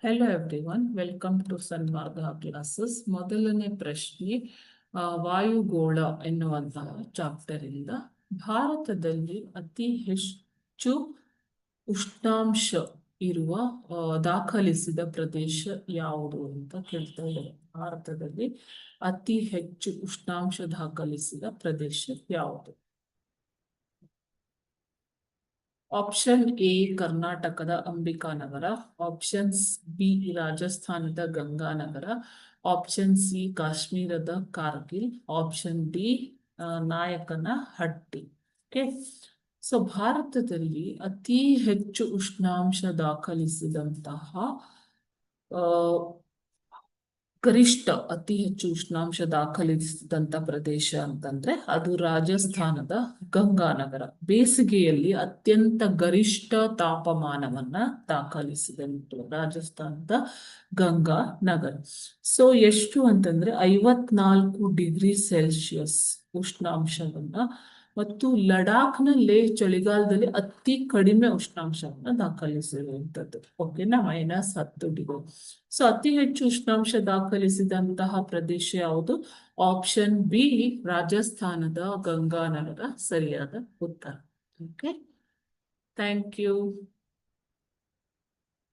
Hello everyone, welcome to Sanmarga classes. ಮೊದಲನೇ ಪ್ರಶ್ನೆ ವಾಯುಗೋಳ ಎನ್ನುವಂತಹ ಚಾಪ್ಟರ್ ಇಂದ ಭಾರತದಲ್ಲಿ ಅತಿ ಹೆಚ್ಚು ಉಷ್ಣಾಂಶ ಇರುವ ದಾಖಲಿಸಿದ ಪ್ರದೇಶ ಯಾವುದು ಅಂತ ಕೇಳ್ತಾ ಇದ್ದಾರೆ. ಭಾರತದಲ್ಲಿ ಅತಿ ಹೆಚ್ಚು ಉಷ್ಣಾಂಶ ದಾಖಲಿಸಿದ ಪ್ರದೇಶ ಯಾವುದು? ಆಪ್ಷನ್ ಎ ಕರ್ನಾಟಕದ ಅಂಬಿಕಾನಗರ, ಆಪ್ಷನ್ಸ್ ಬಿ ರಾಜಸ್ಥಾನದ ಗಂಗಾನಗರ, ಆಪ್ಷನ್ ಸಿ ಕಾಶ್ಮೀರದ Kargil, option D Nayakanahatti. Okay, so ಭಾರತದಲ್ಲಿ ಅತಿ ಹೆಚ್ಚು ಉಷ್ಣಾಂಶ ದಾಖಲಿಸಿದಂತಹ ಗರಿಷ್ಠ ಅತಿ ಹೆಚ್ಚು ಉಷ್ಣಾಂಶ ದಾಖಲಿಸಿದಂತ ಪ್ರದೇಶ ಅಂತಂದ್ರೆ ಅದು ರಾಜಸ್ಥಾನದ ಗಂಗಾನಗರ. ಬೇಸಿಗೆಯಲ್ಲಿ ಅತ್ಯಂತ ಗರಿಷ್ಠ ತಾಪಮಾನವನ್ನ ದಾಖಲಿಸಿದಂತ ರಾಜಸ್ಥಾನದ ಗಂಗಾನಗರ. ಸೊ ಎಷ್ಟು ಅಂತಂದ್ರೆ 54 ಡಿಗ್ರಿ ಸೆಲ್ಸಿಯಸ್ ಉಷ್ಣಾಂಶವನ್ನ, ಮತ್ತು ಲಡಾಖ್ನಲ್ಲಿ ಚಳಿಗಾಲದಲ್ಲಿ ಅತಿ ಕಡಿಮೆ ಉಷ್ಣಾಂಶವನ್ನ ದಾಖಲಿಸಿರುವಂಥದ್ದು. ಓಕೆನಾ, -10 ಡಿಗ್ರಿ. ಸೊ ಅತಿ ಹೆಚ್ಚು ಉಷ್ಣಾಂಶ ದಾಖಲಿಸಿದಂತಹ ಪ್ರದೇಶ ಯಾವುದು? ಆಪ್ಷನ್ ಬಿ ರಾಜಸ್ಥಾನದ ಗಂಗಾನಗರ ಸರಿಯಾದ ಉತ್ತರ. Okay, thank you.